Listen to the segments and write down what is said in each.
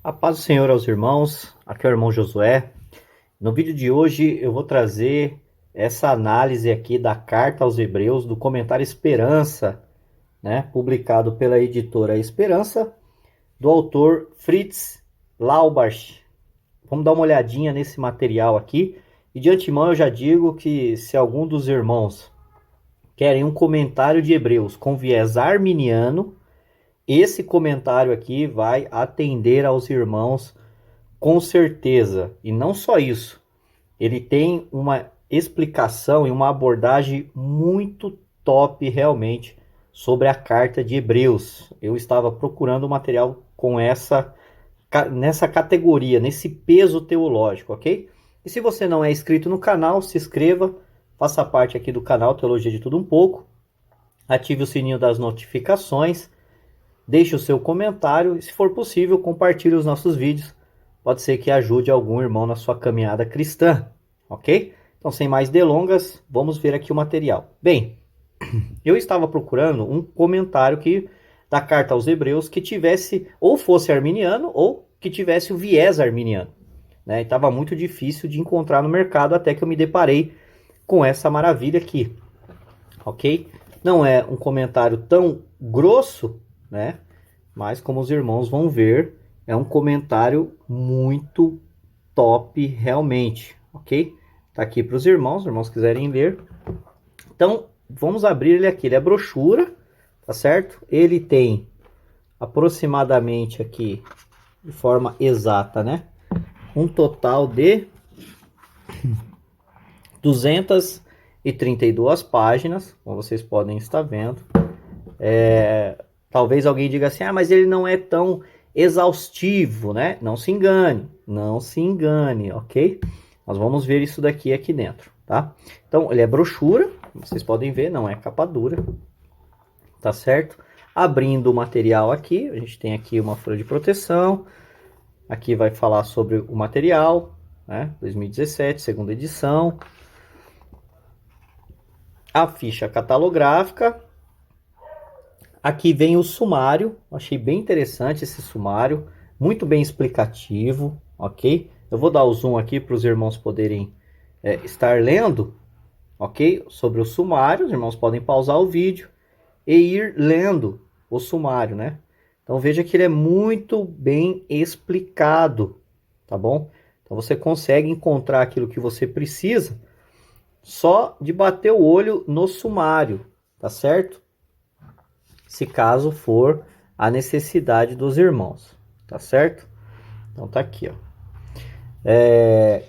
A paz do Senhor aos irmãos, aqui é o irmão Josué. No vídeo de hoje eu vou trazer essa análise aqui da carta aos Hebreus, do comentário Esperança, né, publicado pela editora Esperança, do autor Fritz Laubach. Vamos dar uma olhadinha nesse material aqui. E de antemão eu já digo que se algum dos irmãos querem um comentário de Hebreus com viés arminiano, esse comentário aqui vai atender aos irmãos com certeza. E não só isso, ele tem uma explicação e uma abordagem muito top realmente sobre a carta de Hebreus. Eu estava procurando material com nessa categoria, nesse peso teológico, ok? E se você não é inscrito no canal, se inscreva, faça parte aqui do canal Teologia de Tudo Um Pouco, ative o sininho das notificações, deixe o seu comentário e, se for possível, compartilhe os nossos vídeos. Pode ser que ajude algum irmão na sua caminhada cristã, ok? Então, sem mais delongas, vamos ver aqui o material. Bem, eu estava procurando um comentário da carta aos Hebreus que tivesse, ou fosse arminiano, ou que tivesse o viés arminiano, né? E estava muito difícil de encontrar no mercado até que eu me deparei com essa maravilha aqui, ok? Não é um comentário tão grosso, né? Mas como os irmãos vão ver, é um comentário muito top realmente, ok? Tá aqui para os irmãos quiserem ler. Então, vamos abrir ele aqui. Ele é brochura, tá certo? Ele tem aproximadamente aqui, de forma exata, né? Um total de 232 páginas, como vocês podem estar vendo. Talvez alguém diga assim, mas ele não é tão exaustivo, né? Não se engane, ok? Nós vamos ver isso daqui dentro, tá? Então, ele é brochura, vocês podem ver, não é capa dura, tá certo? Abrindo o material aqui, a gente tem aqui uma folha de proteção, aqui vai falar sobre o material, né? 2017, segunda edição, a ficha catalográfica. Aqui vem o sumário, achei bem interessante esse sumário, muito bem explicativo, ok? Eu vou dar o zoom aqui para os irmãos poderem estar lendo, ok? Sobre o sumário, os irmãos podem pausar o vídeo e ir lendo o sumário, né? Então veja que ele é muito bem explicado, tá bom? Então você consegue encontrar aquilo que você precisa só de bater o olho no sumário, tá certo? Se caso for a necessidade dos irmãos, tá certo? Então tá aqui, ó.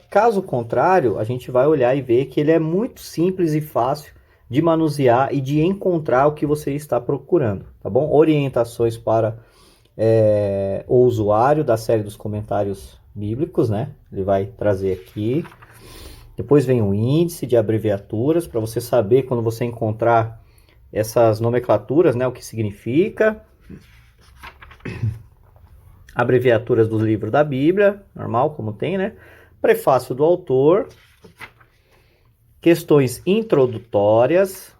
Caso contrário, a gente vai olhar e ver que ele é muito simples e fácil de manusear e de encontrar o que você está procurando, tá bom? Orientações para o usuário da série dos comentários bíblicos, né? Ele vai trazer aqui. Depois vem o índice de abreviaturas, para você saber quando você encontrar essas nomenclaturas, né, o que significa. Abreviaturas do livro da Bíblia, normal, como tem, né? Prefácio do autor. Questões introdutórias.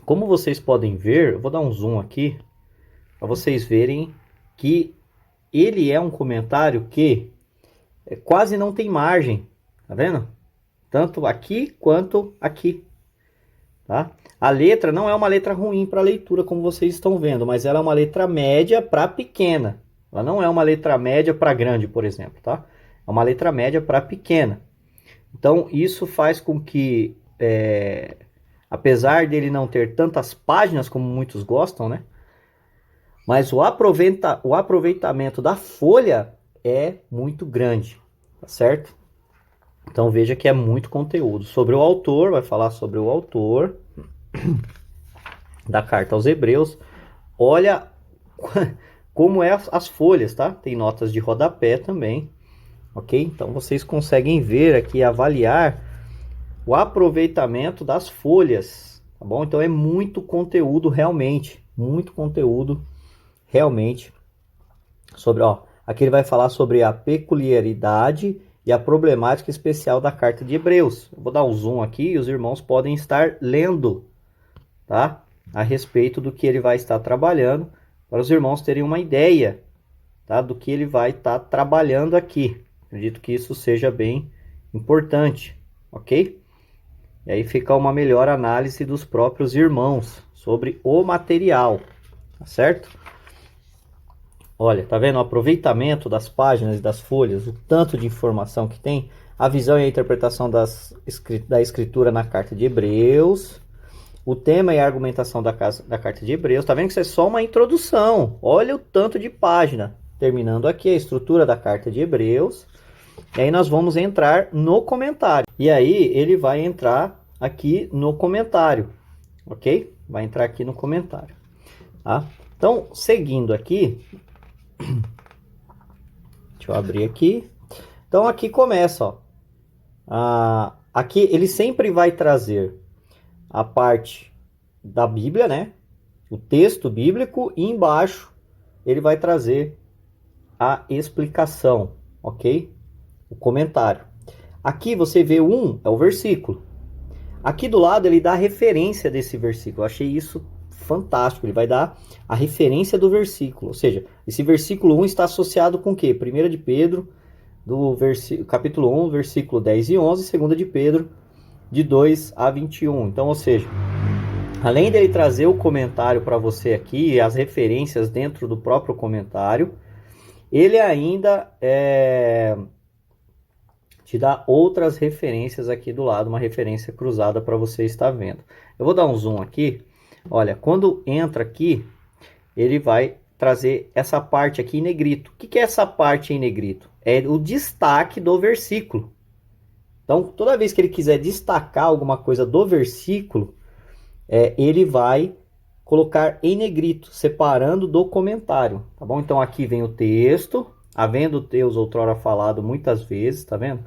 Como vocês podem ver, eu vou dar um zoom aqui, para vocês verem que ele é um comentário que quase não tem margem, tá vendo? Tanto aqui quanto aqui. Tá? A letra não é uma letra ruim para leitura, como vocês estão vendo, mas ela é uma letra média para pequena. Ela não é uma letra média para grande, por exemplo. Tá? É uma letra média para pequena. Então, isso faz com que, apesar dele não ter tantas páginas como muitos gostam, né? Mas o aproveitamento da folha é muito grande, tá certo? Então veja que é muito conteúdo. Sobre o autor, vai falar sobre o autor da carta aos Hebreus. Olha como é as folhas, tá? Tem notas de rodapé também, ok? Então vocês conseguem ver aqui, avaliar o aproveitamento das folhas, tá bom? Então é muito conteúdo realmente, sobre, aqui ele vai falar sobre a peculiaridade e a problemática especial da carta de Hebreus. Eu vou dar um zoom aqui e os irmãos podem estar lendo, tá? A respeito do que ele vai estar trabalhando, para os irmãos terem uma ideia, tá? Do que ele vai estar trabalhando aqui. Acredito que isso seja bem importante, ok? E aí fica uma melhor análise dos próprios irmãos sobre o material, tá certo? Olha, tá vendo o aproveitamento das páginas e das folhas, o tanto de informação que tem, a visão e a interpretação da escritura na carta de Hebreus, o tema e a argumentação da carta de Hebreus. Tá vendo que isso é só uma introdução? Olha o tanto de página. Terminando aqui a estrutura da carta de Hebreus. E aí nós vamos entrar no comentário. E aí ele vai entrar aqui no comentário, ok? Vai entrar aqui no comentário, tá? Então, seguindo aqui, deixa eu abrir aqui. Então aqui começa, ó. Aqui ele sempre vai trazer a parte da Bíblia, né? O texto bíblico, e embaixo ele vai trazer a explicação, ok? O comentário. Aqui você vê é o versículo. Aqui do lado ele dá a referência desse versículo. Eu achei isso fantástico. Ele vai dar a referência do versículo. Ou seja, esse versículo 1 está associado com o quê? 1 de Pedro, capítulo 1, versículo 10 e 11. 2 de Pedro, de 2 a 21. Então, ou seja, além dele trazer o comentário para você aqui, as referências dentro do próprio comentário, ele ainda te dá outras referências aqui do lado, uma referência cruzada para você estar vendo. Eu vou dar um zoom aqui. Olha, quando entra aqui, ele vai trazer essa parte aqui em negrito. O que é essa parte em negrito? É o destaque do versículo. Então, toda vez que ele quiser destacar alguma coisa do versículo, ele vai colocar em negrito, separando do comentário, tá bom? Então, aqui vem o texto, havendo Deus outrora falado muitas vezes, tá vendo?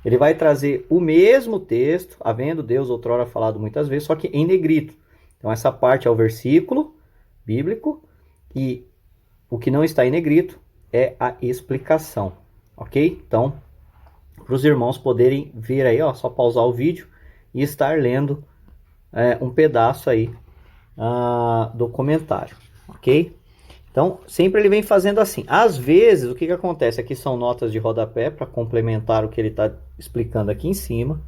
Ele vai trazer o mesmo texto, havendo Deus outrora falado muitas vezes, só que em negrito. Então, essa parte é o versículo bíblico, e o que não está em negrito é a explicação, ok? Então, para os irmãos poderem ver aí, ó, só pausar o vídeo e estar lendo um pedaço aí do comentário, ok? Então, sempre ele vem fazendo assim. Às vezes, o que acontece? Aqui são notas de rodapé para complementar o que ele está explicando aqui em cima,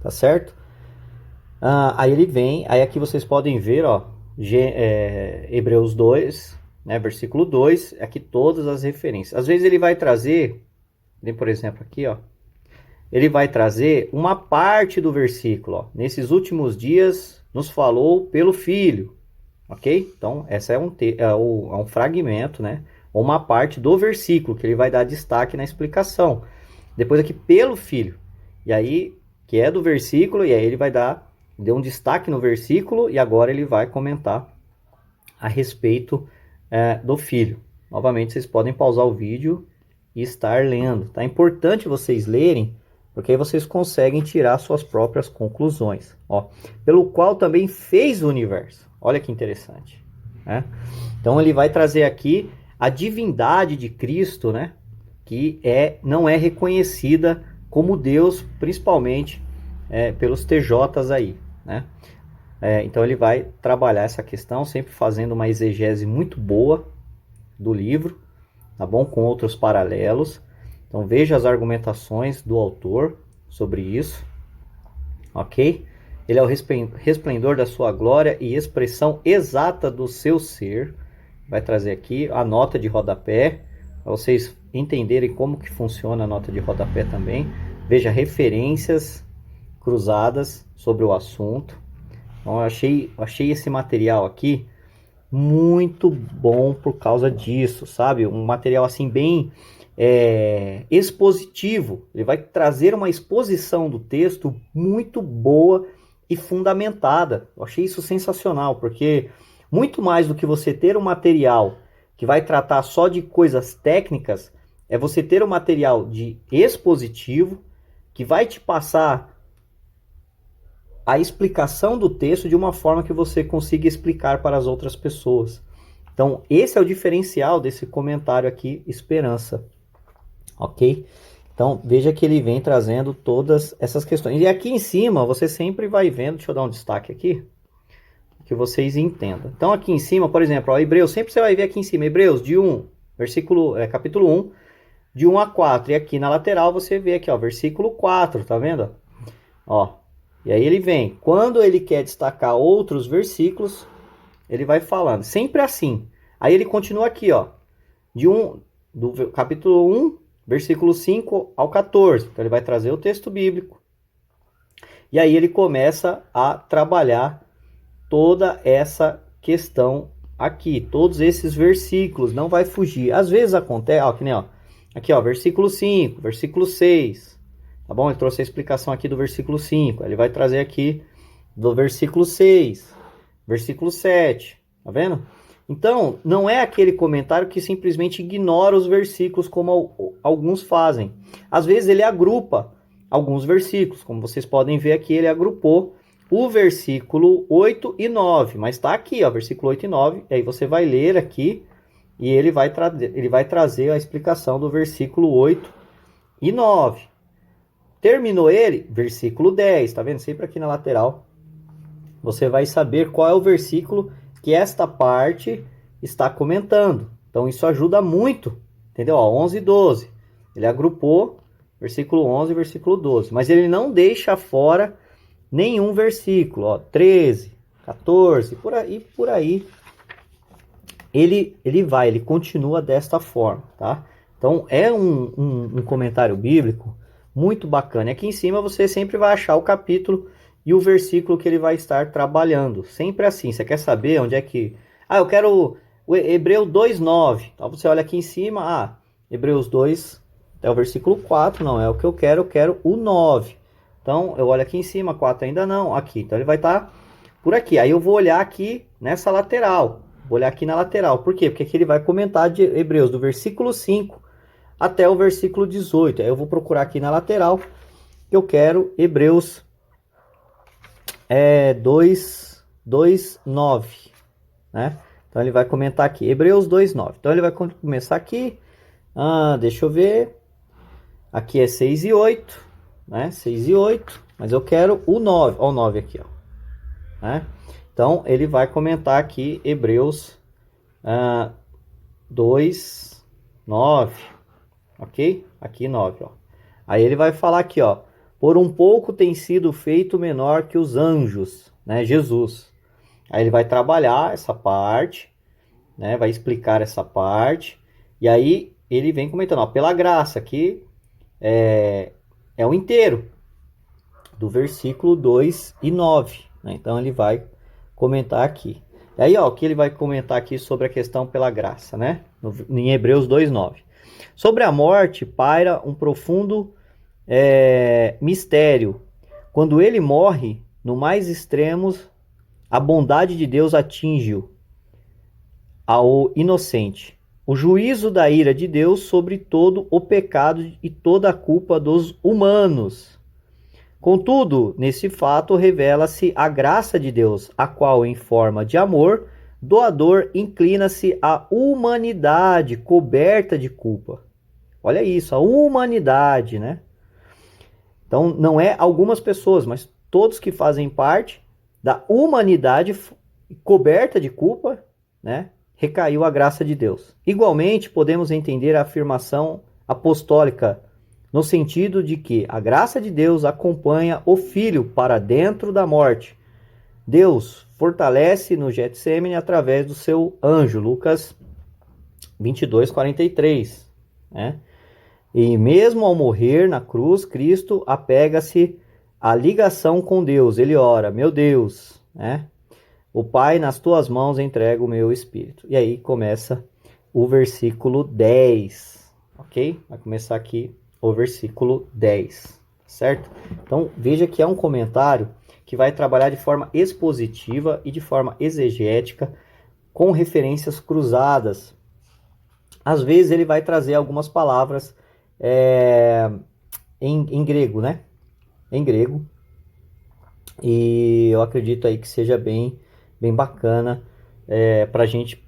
tá certo? Aí ele vem, aí aqui vocês podem ver, ó, Hebreus 2, né, versículo 2, aqui todas as referências. Às vezes ele vai trazer, por exemplo aqui, ó, ele vai trazer uma parte do versículo, ó, nesses últimos dias nos falou pelo Filho, ok? Então, essa é um fragmento, né? Ou uma parte do versículo, que ele vai dar destaque na explicação. Depois aqui, pelo Filho. E aí, que é do versículo, e aí ele vai deu um destaque no versículo, e agora ele vai comentar a respeito do Filho. Novamente, vocês podem pausar o vídeo e estar lendo. Tá? É importante vocês lerem, porque aí vocês conseguem tirar suas próprias conclusões. Ó, pelo qual também fez o universo. Olha que interessante, né? Então ele vai trazer aqui a divindade de Cristo, né? Que não é reconhecida como Deus, principalmente pelos TJs aí, né? Então ele vai trabalhar essa questão, sempre fazendo uma exegese muito boa do livro, tá bom? Com outros paralelos. Então veja as argumentações do autor sobre isso, ok? Ele é o resplendor da sua glória e expressão exata do seu ser. Vai trazer aqui a nota de rodapé, para vocês entenderem como que funciona a nota de rodapé também. Veja referências cruzadas sobre o assunto. Então, eu achei esse material aqui muito bom por causa disso, sabe? Um material assim bem expositivo. Ele vai trazer uma exposição do texto muito boa e fundamentada. Eu achei isso sensacional, porque muito mais do que você ter um material que vai tratar só de coisas técnicas, é você ter um material de expositivo que vai te passar a explicação do texto de uma forma que você consiga explicar para as outras pessoas. Então, esse é o diferencial desse comentário aqui, Esperança. Ok? Então, veja que ele vem trazendo todas essas questões. E aqui em cima, você sempre vai vendo, deixa eu dar um destaque aqui, que vocês entendam. Então, aqui em cima, por exemplo, ó, Hebreus, sempre você vai ver aqui em cima, Hebreus de 1 capítulo 1, de 1 a 4. E aqui na lateral você vê aqui, ó, versículo 4, tá vendo? Ó, e aí ele vem. Quando ele quer destacar outros versículos, ele vai falando. Sempre assim. Aí ele continua aqui, ó. Do capítulo 1, versículo 5 ao 14. Então ele vai trazer o texto bíblico. E aí ele começa a trabalhar toda essa questão aqui. Todos esses versículos. Não vai fugir. Às vezes acontece, ó, que nem, ó. Aqui, ó, versículo 5, versículo 6. Tá bom? Ele trouxe a explicação aqui do versículo 5. Ele vai trazer aqui do versículo 6, versículo 7. Tá vendo? Então, não é aquele comentário que simplesmente ignora os versículos como alguns fazem. Às vezes ele agrupa alguns versículos. Como vocês podem ver aqui, ele agrupou o versículo 8 e 9. Mas está aqui, ó, versículo 8 e 9. E aí você vai ler aqui e ele vai trazer a explicação do versículo 8 e 9. Terminou ele, versículo 10. Tá vendo? Sempre aqui na lateral. Você vai saber qual é o versículo que esta parte está comentando. Então isso ajuda muito, entendeu? Ó, 11 e 12. Ele agrupou versículo 11 e versículo 12. Mas ele não deixa fora nenhum versículo. Ó, 13, 14, por aí. Ele continua desta forma, tá? Então é um comentário bíblico muito bacana. E aqui em cima você sempre vai achar o capítulo e o versículo que ele vai estar trabalhando. Sempre assim. Você quer saber onde é que... eu quero o Hebreus 2:9. Então você olha aqui em cima, Hebreus 2, é o versículo 4, não é o que eu quero o 9. Então eu olho aqui em cima, 4 ainda não, aqui. Então ele vai estar por aqui. Aí eu vou olhar aqui nessa lateral. Vou olhar aqui na lateral. Por quê? Porque aqui ele vai comentar de Hebreus do versículo 5 até o versículo 18. Aí eu vou procurar aqui na lateral. Eu quero Hebreus 2:9, né? Então ele vai comentar aqui, Hebreus 2:9. Então ele vai começar aqui, deixa eu ver, aqui é 6 e 8, né? 6 e 8, mas eu quero o 9, ó, o 9 aqui, ó, né? Então ele vai comentar aqui, Hebreus 2:9, ok? Aqui 9, ó. Aí ele vai falar aqui, ó, por um pouco tem sido feito menor que os anjos, né? Jesus. Aí ele vai trabalhar essa parte, né? Vai explicar essa parte. E aí ele vem comentando, ó, pela graça, que é o inteiro do versículo 2 e 9. Né? Então ele vai comentar aqui. E aí, ó, o que ele vai comentar aqui sobre a questão pela graça, né? Em Hebreus 2:9. Sobre a morte paira um profundo mistério. Quando ele morre, no mais extremos, a bondade de Deus atinge-o ao inocente. O juízo da ira de Deus sobre todo o pecado e toda a culpa dos humanos. Contudo, nesse fato revela-se a graça de Deus, a qual, em forma de amor, doador, inclina-se à humanidade coberta de culpa. Olha isso, a humanidade, né? Então, não é algumas pessoas, mas todos que fazem parte da humanidade coberta de culpa, né? Recaiu a graça de Deus. Igualmente, podemos entender a afirmação apostólica no sentido de que a graça de Deus acompanha o Filho para dentro da morte. Deus fortalece no Getsêmani através do seu anjo, Lucas 22:43, né? E mesmo ao morrer na cruz, Cristo apega-se à ligação com Deus. Ele ora, meu Deus, né? O Pai, nas tuas mãos entrega o meu espírito. E aí começa o versículo 10, ok? Vai começar aqui o versículo 10, certo? Então veja que é um comentário que vai trabalhar de forma expositiva e de forma exegética, com referências cruzadas. Às vezes ele vai trazer algumas palavras em grego, né? Em grego. E eu acredito aí que seja bem bacana para a gente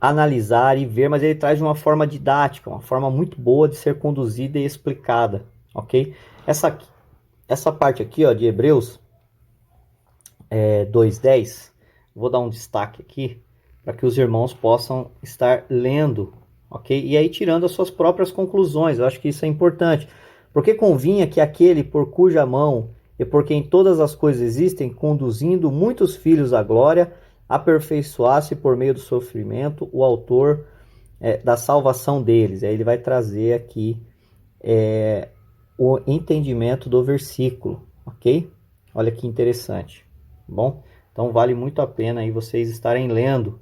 analisar e ver, mas ele traz de uma forma didática, uma forma muito boa de ser conduzida e explicada, ok? Essa parte aqui, ó, de Hebreus 2:10, vou dar um destaque aqui para que os irmãos possam estar lendo ok? E aí tirando as suas próprias conclusões. Eu acho que isso é importante. Porque convinha que aquele por cuja mão e por quem todas as coisas existem, conduzindo muitos filhos à glória, aperfeiçoasse por meio do sofrimento o autor da salvação deles. Aí ele vai trazer aqui o entendimento do versículo, ok? Olha que interessante, tá bom? Então vale muito a pena aí vocês estarem lendo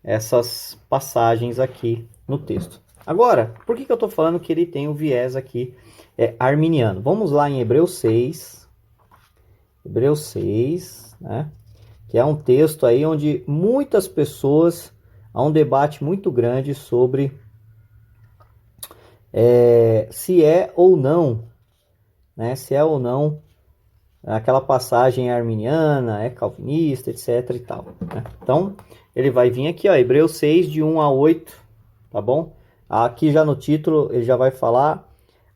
essas passagens aqui no texto. Agora, por que eu estou falando que ele tem o viés aqui arminiano? Vamos lá em Hebreus 6, né? Que é um texto aí onde muitas pessoas, há um debate muito grande sobre se é ou não, né? Se é ou não aquela passagem arminiana, é calvinista, etc e tal, né? Então, ele vai vir aqui, ó, Hebreus 6, de 1 a 8, tá bom? Aqui já no título, ele já vai falar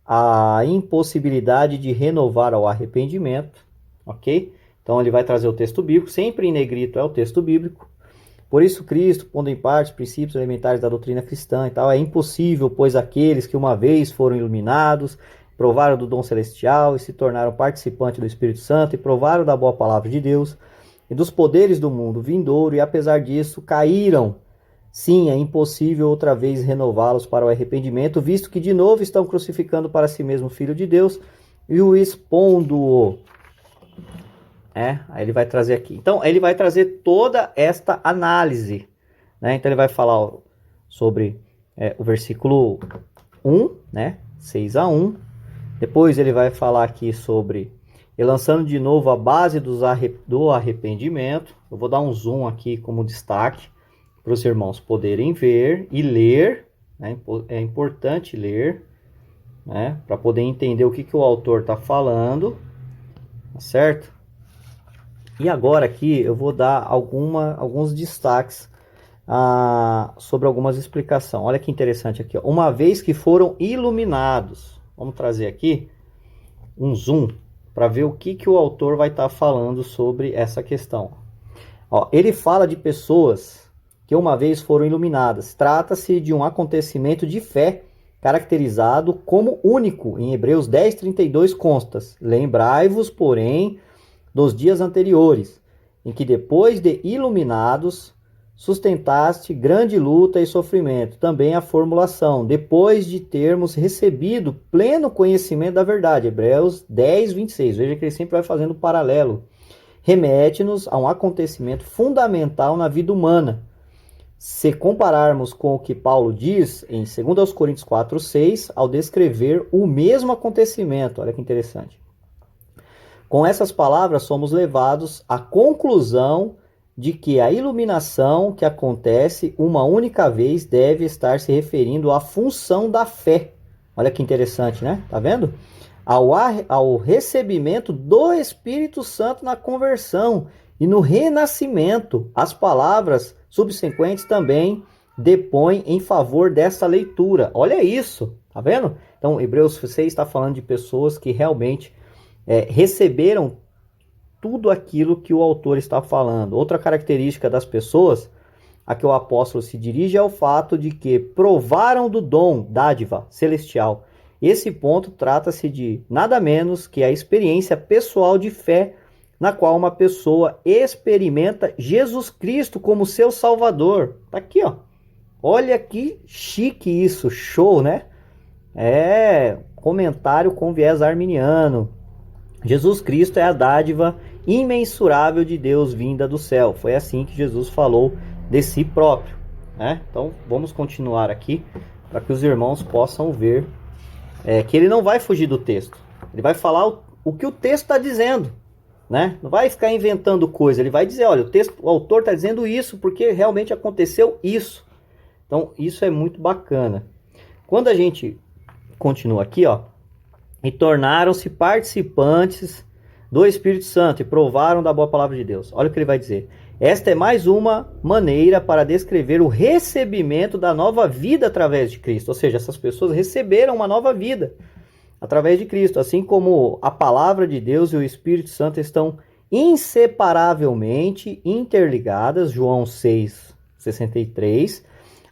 a impossibilidade de renovar ao arrependimento, ok? Então, ele vai trazer o texto bíblico, sempre em negrito é o texto bíblico. Por isso, Cristo, pondo em parte os princípios elementares da doutrina cristã e tal, é impossível, pois aqueles que uma vez foram iluminados, provaram do dom celestial e se tornaram participantes do Espírito Santo e provaram da boa palavra de Deus e dos poderes do mundo vindouro e apesar disso caíram. Sim, é impossível outra vez renová-los para o arrependimento, visto que de novo estão crucificando para si mesmo o Filho de Deus e o expondo-o. Aí ele vai trazer aqui. Então, ele vai trazer toda esta análise, né? Então, ele vai falar sobre o versículo 1, né? 6 a 1. Depois, ele vai falar aqui sobre, e lançando de novo a base do arrependimento. Eu vou dar um zoom aqui como destaque, para os irmãos poderem ver e ler, né? É importante ler, né? Para poder entender o que o autor está falando, tá certo? E agora aqui eu vou dar alguns destaques sobre algumas explicações. Olha que interessante aqui, ó. Uma vez que foram iluminados, vamos trazer aqui um zoom para ver o que o autor vai estar falando sobre essa questão. Ó, ele fala de pessoas que uma vez foram iluminadas. Trata-se de um acontecimento de fé caracterizado como único. Em Hebreus 10:32 consta: lembrai-vos, porém, dos dias anteriores, em que depois de iluminados, sustentaste grande luta e sofrimento. Também a formulação, depois de termos recebido pleno conhecimento da verdade. Hebreus 10:26. Veja que ele sempre vai fazendo paralelo. Remete-nos a um acontecimento fundamental na vida humana. Se compararmos com o que Paulo diz em 2 Coríntios 4:6, ao descrever o mesmo acontecimento. Olha que interessante. Com essas palavras, somos levados à conclusão de que a iluminação que acontece uma única vez deve estar se referindo à função da fé. Olha que interessante, né? Tá vendo? Ao recebimento do Espírito Santo na conversão e no renascimento. As palavras subsequentes também depõem em favor dessa leitura. Olha isso, tá vendo? Então, Hebreus 6 está falando de pessoas que realmente receberam tudo aquilo que o autor está falando. Outra característica das pessoas a que o apóstolo se dirige é o fato de que provaram do dom, dádiva celestial. Esse ponto trata-se de nada menos que a experiência pessoal de fé na qual uma pessoa experimenta Jesus Cristo como seu Salvador. Tá aqui, ó. Olha que chique isso, show, né? Comentário com viés arminiano. Jesus Cristo é a dádiva imensurável de Deus vinda do céu. Foi assim que Jesus falou de si próprio, né? Então, vamos continuar aqui para que os irmãos possam ver que ele não vai fugir do texto. Ele vai falar o que o texto está dizendo, né? Não vai ficar inventando coisa. Ele vai dizer, olha, o autor está dizendo isso porque realmente aconteceu isso. Então, isso é muito bacana. Quando a gente continua aqui, ó, e tornaram-se participantes do Espírito Santo e provaram da boa palavra de Deus. Olha o que ele vai dizer. Esta é mais uma maneira para descrever o recebimento da nova vida através de Cristo. Ou seja, essas pessoas receberam uma nova vida através de Cristo. Assim como a palavra de Deus e o Espírito Santo estão inseparavelmente interligadas. João 6:63.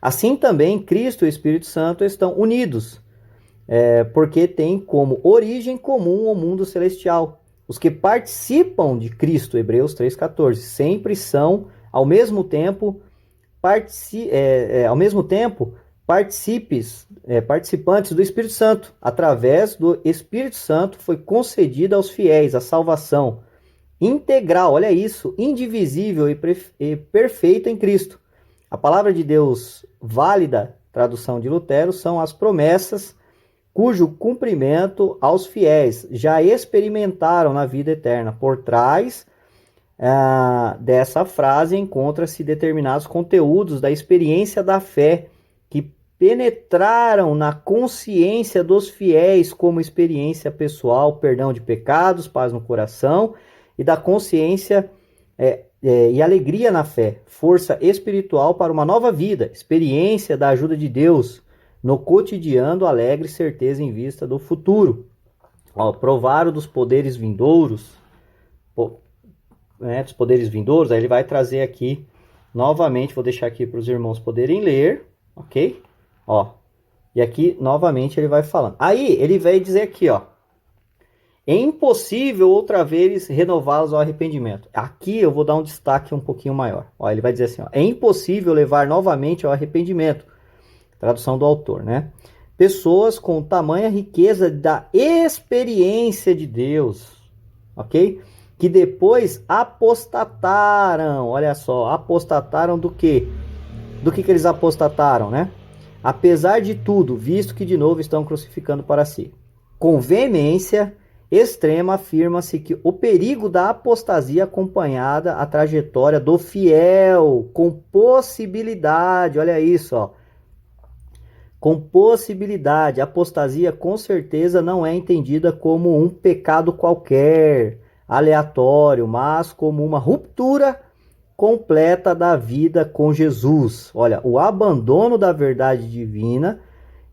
Assim também Cristo e o Espírito Santo estão unidos, porque têm como origem comum o mundo celestial. Os que participam de Cristo, Hebreus 3,14, sempre são, ao mesmo tempo, participantes do Espírito Santo. Através do Espírito Santo foi concedida aos fiéis a salvação integral, olha isso, indivisível e perfeita em Cristo. A palavra de Deus válida, tradução de Lutero, são as promessas cujo cumprimento aos fiéis já experimentaram na vida eterna. Por trás dessa frase encontra-se determinados conteúdos da experiência da fé que penetraram na consciência dos fiéis como experiência pessoal, perdão de pecados, paz no coração e da consciência e alegria na fé, força espiritual para uma nova vida, experiência da ajuda de Deus no cotidiano, alegre certeza em vista do futuro. Provaram dos poderes vindouros, aí ele vai trazer aqui novamente, vou deixar aqui para os irmãos poderem ler, ok? E aqui novamente ele vai falando. Aí ele vai dizer aqui, é impossível outra vez renová-los ao arrependimento. Aqui eu vou dar um destaque um pouquinho maior. Ele vai dizer assim, é impossível levar novamente ao arrependimento. Tradução do autor, né? Pessoas com tamanha riqueza da experiência de Deus, ok? Que depois apostataram, olha só, apostataram do quê? Do que eles apostataram, né? Apesar de tudo, visto que de novo estão crucificando para si. Com veemência extrema afirma-se que o perigo da apostasia acompanhada a trajetória do fiel, com possibilidade, olha isso, com possibilidade. A apostasia com certeza não é entendida como um pecado qualquer, aleatório, mas como uma ruptura completa da vida com Jesus. Olha, o abandono da verdade divina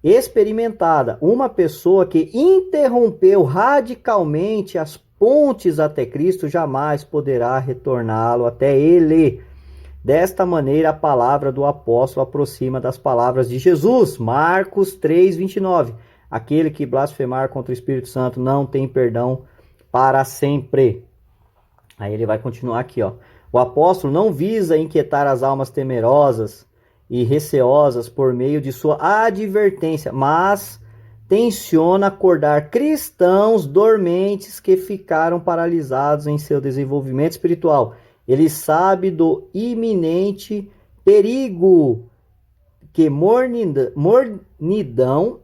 experimentada. Uma pessoa que interrompeu radicalmente as pontes até Cristo jamais poderá retorná-lo até Ele. Desta maneira, a palavra do apóstolo aproxima das palavras de Jesus. Marcos 3:29. Aquele que blasfemar contra o Espírito Santo não tem perdão para sempre. Aí ele vai continuar aqui, O apóstolo não visa inquietar as almas temerosas e receosas por meio de sua advertência, mas tenciona acordar cristãos dormentes que ficaram paralisados em seu desenvolvimento espiritual. Ele sabe do iminente perigo que mornidão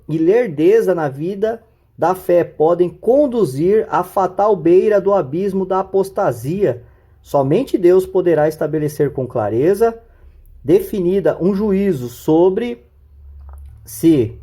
e lerdeza na vida da fé podem conduzir à fatal beira do abismo da apostasia. Somente Deus poderá estabelecer com clareza definida um juízo sobre se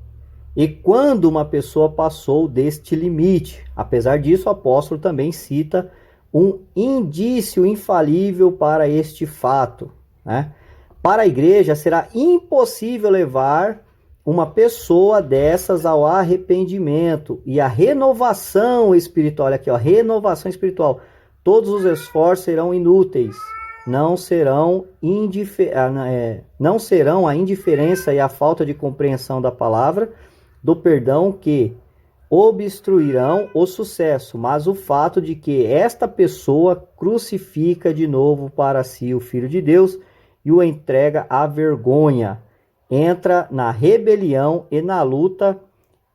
e quando uma pessoa passou deste limite. Apesar disso, o apóstolo também cita um indício infalível para este fato, né? Para a igreja será impossível levar uma pessoa dessas ao arrependimento e a renovação espiritual. Olha aqui, renovação espiritual. Todos os esforços serão inúteis. Não serão a indiferença e a falta de compreensão da palavra, do perdão que obstruirão o sucesso, mas o fato de que esta pessoa crucifica de novo para si o Filho de Deus e o entrega à vergonha, entra na rebelião e na luta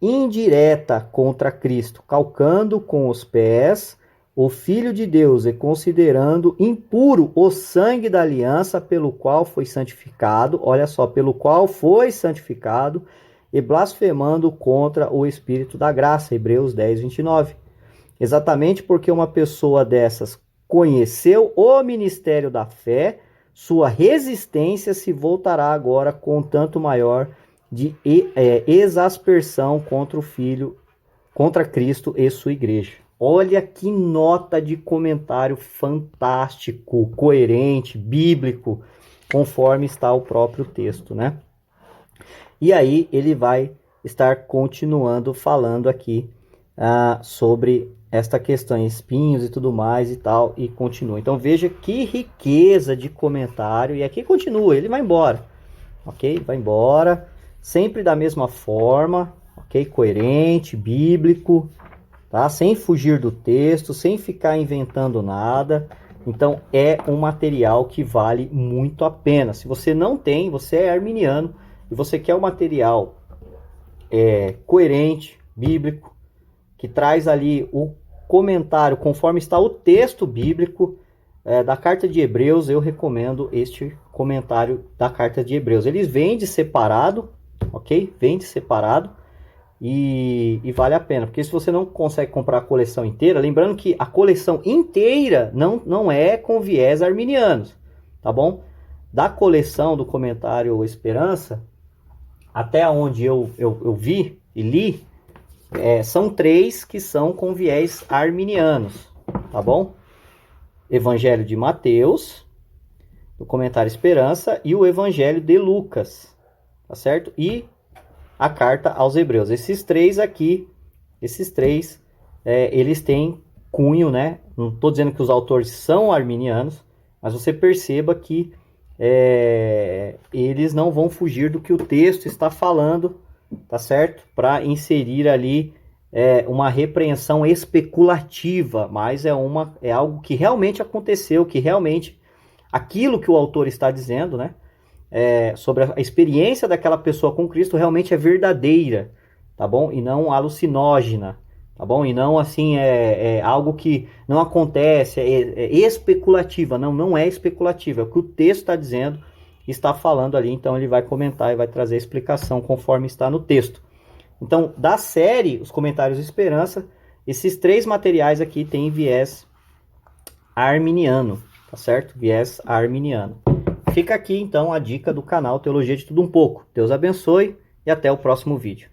indireta contra Cristo, calcando com os pés o Filho de Deus e considerando impuro o sangue da aliança pelo qual foi santificado, olha só, pelo qual foi santificado, e blasfemando contra o Espírito da graça, Hebreus 10:29. Exatamente porque uma pessoa dessas conheceu o ministério da fé, sua resistência se voltará agora com tanto maior de exaspersão contra o Filho, contra Cristo e sua igreja. Olha que nota de comentário fantástico, coerente, bíblico, conforme está o próprio texto, né? E aí ele vai estar continuando falando aqui sobre esta questão, espinhos e tudo mais e tal, e continua. Então veja que riqueza de comentário, e aqui continua, ele vai embora. ok? Vai embora, sempre da mesma forma, ok? Coerente, bíblico, tá? Sem fugir do texto, sem ficar inventando nada. Então é um material que vale muito a pena. Se você não tem, você é arminiano e você quer um material coerente, bíblico, que traz ali o comentário conforme está o texto bíblico da carta de Hebreus, eu recomendo este comentário da carta de Hebreus. Eles vende separado, ok? Vende separado e vale a pena, porque se você não consegue comprar a coleção inteira, lembrando que a coleção inteira não é com viés arminianos, tá bom? Da coleção do comentário Esperança, até onde eu vi e li, são 3 que são com viés arminianos, tá bom? Evangelho de Mateus, o comentário Esperança e o Evangelho de Lucas, tá certo? E a carta aos Hebreus. Esses 3 aqui, eles têm cunho, né? Não estou dizendo que os autores são arminianos, mas você perceba que eles não vão fugir do que o texto está falando, tá certo? Para inserir ali uma repreensão especulativa, mas é algo que realmente aconteceu, que realmente aquilo que o autor está dizendo, né? Sobre a experiência daquela pessoa com Cristo realmente é verdadeira, tá bom? E não alucinógena, tá bom? E não assim algo que não acontece, é especulativa, não é especulativa, é o que o texto está dizendo, está falando ali, então ele vai comentar e vai trazer a explicação conforme está no texto. Então, da série, os comentários de Esperança, esses 3 materiais aqui têm viés arminiano, tá certo? Viés arminiano. Fica aqui, então, a dica do canal Teologia de Tudo Um Pouco. Deus abençoe e até o próximo vídeo.